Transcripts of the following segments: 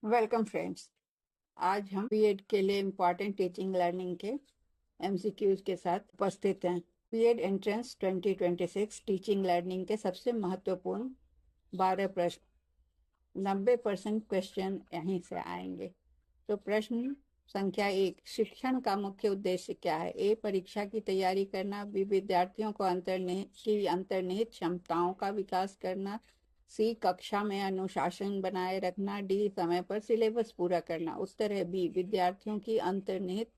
Welcome friends. आज हम BEd के लिए इम्पोर्टेंट टीचिंग लर्निंग के एमसीक्यूज के साथ उपस्थित हैं। बीएड एंट्रेंस 2026 टीचिंग लर्निंग के सबसे महत्वपूर्ण 12 प्रश्न, 90% क्वेश्चन यहीं से आएंगे। तो प्रश्न संख्या 1, शिक्षण का मुख्य उद्देश्य क्या है? ए, परीक्षा की तैयारी करना। बी, विद्यार्थियों को अंतर्निहित क्षमताओं का विकास करना। सी, कक्षा में अनुशासन बनाए रखना। डी, समय पर सिलेबस पूरा करना। उत्तर है बी, विद्यार्थियों की अंतर्निहित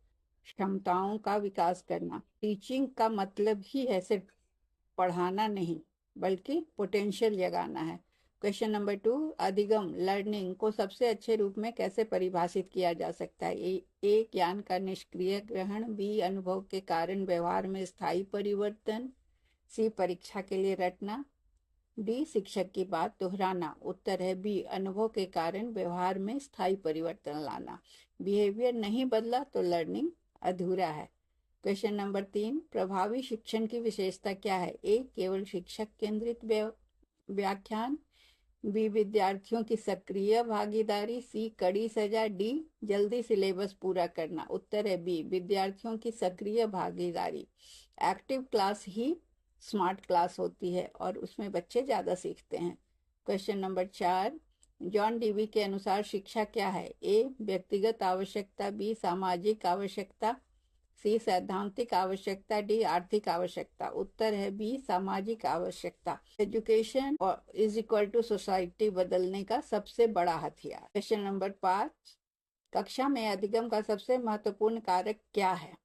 क्षमताओं का विकास करना। टीचिंग का मतलब ही है सिर्फ पढ़ाना नहीं, बल्कि पोटेंशियल जगाना है। क्वेश्चन नंबर 2, अधिगम लर्निंग को सबसे अच्छे रूप में कैसे परिभाषित किया जा सकता है? ए, ज्ञान का निष्क्रिय ग्रहण। बी, अनुभव के कारण व्यवहार में स्थायी परिवर्तन। सी, परीक्षा के लिए रटना। डी, शिक्षक की बात दोहराना। उत्तर है बी, अनुभव के कारण व्यवहार में स्थायी परिवर्तन लाना। बिहेवियर नहीं बदला तो लर्निंग अधूरा है। क्वेश्चन नंबर 3, प्रभावी शिक्षण की विशेषता क्या है? ए, केवल शिक्षक केंद्रित व्याख्यान। बी, विद्यार्थियों की सक्रिय भागीदारी। सी, कड़ी सजा। डी, जल्दी सिलेबस पूरा करना। उत्तर है बी, विद्यार्थियों की सक्रिय भागीदारी। एक्टिव क्लास ही स्मार्ट क्लास होती है और उसमें बच्चे ज्यादा सीखते हैं। क्वेश्चन नंबर 4, जॉन डीवी के अनुसार शिक्षा क्या है? ए, व्यक्तिगत आवश्यकता। बी, सामाजिक आवश्यकता। सी, सैद्धांतिक आवश्यकता। डी, आर्थिक आवश्यकता। उत्तर है बी, सामाजिक आवश्यकता। Education is equal to society बदलने का सबसे बड़ा हथियार। क्वेश्चन नंबर 5, कक्षा में अधिगम का सबसे महत्वपूर्ण कारक क्या है?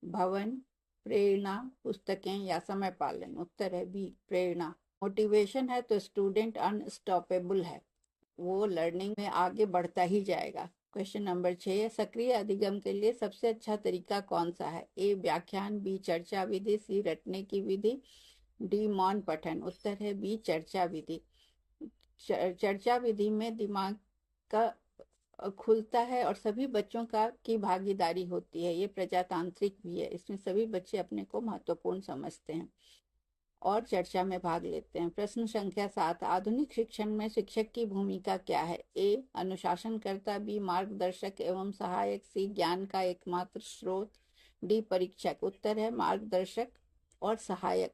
भवन, प्रेरणा, पुस्तकें या समय पालन। उत्तर है बी, प्रेरणा। मोटिवेशन है तो स्टूडेंट अनस्टॉपेबल है, वो लर्निंग में आगे बढ़ता ही जाएगा। क्वेश्चन नंबर 6, सक्रिय अधिगम के लिए सबसे अच्छा तरीका कौन सा है? ए, व्याख्यान। बी, चर्चा विधि। सी, रटने की विधि। डी, मौन पठन। उत्तर है बी, चर्चा विधि। चर्चा विधि में दिमाग का खुलता है और सभी बच्चों की भागीदारी होती है। ये प्रजातांत्रिक भी है, इसमें सभी बच्चे अपने को महत्वपूर्ण समझते हैं और चर्चा में भाग लेते हैं। प्रश्न संख्या 7, आधुनिक शिक्षण में शिक्षक की भूमिका क्या है? ए, अनुशासनकर्ता। बी, मार्गदर्शक एवं सहायक। सी, ज्ञान का एकमात्र स्रोत। डी, परीक्षक। उत्तर है मार्गदर्शक और सहायक।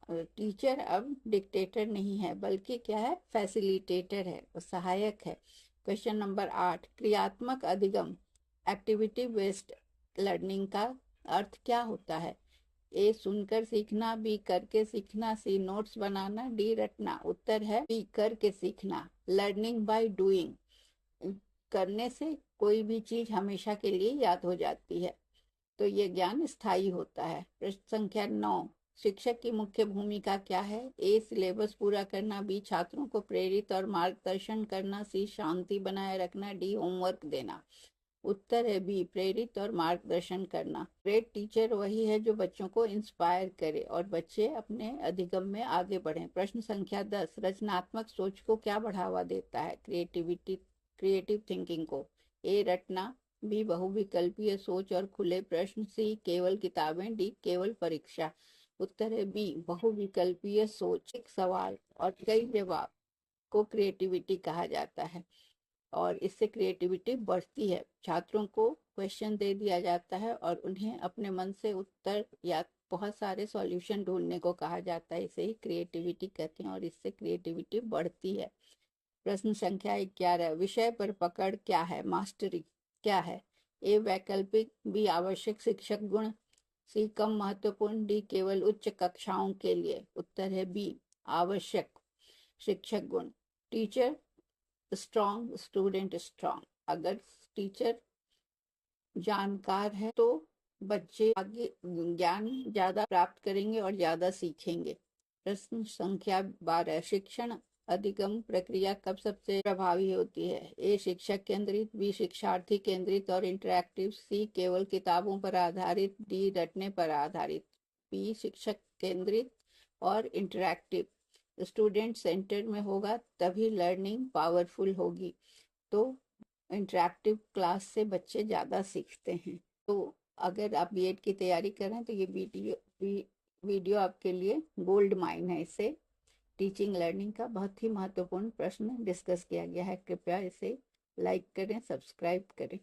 टीचर अब डिक्टेटर नहीं है, बल्कि क्या है, फैसिलिटेटर है, सहायक है। क्वेश्चन नंबर 8, क्रियात्मक अधिगम एक्टिविटी बेस्ड लर्निंग का अर्थ क्या होता है? ए, सुनकर सीखना। बी, करके सीखना। सी, नोट्स बनाना। डी, रटना। उत्तर है बी, करके सीखना। लर्निंग बाय डूइंग, करने से कोई भी चीज हमेशा के लिए याद हो जाती है, तो ये ज्ञान स्थायी होता है। प्रश्न संख्या 9, शिक्षक की मुख्य भूमिका क्या है? ए, सिलेबस पूरा करना। बी, छात्रों को प्रेरित और मार्गदर्शन करना। सी, शांति बनाए रखना। डी, होमवर्क देना। उत्तर है बी, प्रेरित और मार्गदर्शन करना। ग्रेट टीचर वही है जो बच्चों को इंस्पायर करे और बच्चे अपने अधिगम में आगे बढ़े। प्रश्न संख्या 10, रचनात्मक सोच को क्या बढ़ावा देता है? क्रिएटिव थिंकिंग को। ए, रटना। बी, बहुविकल्पीय सोच और खुले प्रश्न। सी, केवल किताबें। डी, केवल परीक्षा। उत्तर है बी, बहुविकल्पीय सोच। एक सवाल और कई जवाब को क्रिएटिविटी कहा जाता है और इससे क्रिएटिविटी बढ़ती है। छात्रों को क्वेश्चन दे दिया जाता है और उन्हें अपने मन से उत्तर या बहुत सारे सॉल्यूशन ढूंढने को कहा जाता है, इसे ही क्रिएटिविटी कहते हैं और इससे क्रिएटिविटी बढ़ती है। प्रश्न संख्या 11, विषय पर पकड़ क्या है? मास्टरी क्या है? ए, वैकल्पिक। बी, आवश्यक शिक्षक गुण। सी, कम महत्वपूर्ण। डी, केवल उच्च कक्षाओं के लिए। उत्तर है बी, आवश्यक शिक्षक गुण। Teacher strong, student strong. अगर टीचर जानकार है तो बच्चे आगे ज्ञान ज्यादा प्राप्त करेंगे और ज्यादा सीखेंगे। प्रश्न संख्या 12, शिक्षण अधिगम प्रक्रिया कब सबसे प्रभावी होती है? ए, शिक्षक केंद्रित। बी, शिक्षार्थी केंद्रित और इंटरैक्टिव। सी, केवल किताबों पर आधारित। डी, रटने पर आधारित। बी, शिक्षक केंद्रित और इंटरैक्टिव। स्टूडेंट सेंटर में होगा तभी लर्निंग पावरफुल होगी, तो इंटरैक्टिव क्लास से बच्चे ज़्यादा सीखते हैं। तो अगर आप बीएड की तैयारी कर रहे हैं तो ये वीडियो आपके लिए गोल्ड माइन है। इससे टीचिंग लर्निंग का बहुत ही महत्वपूर्ण प्रश्न डिस्कस किया गया है, कृपया इसे लाइक करें, सब्सक्राइब करें।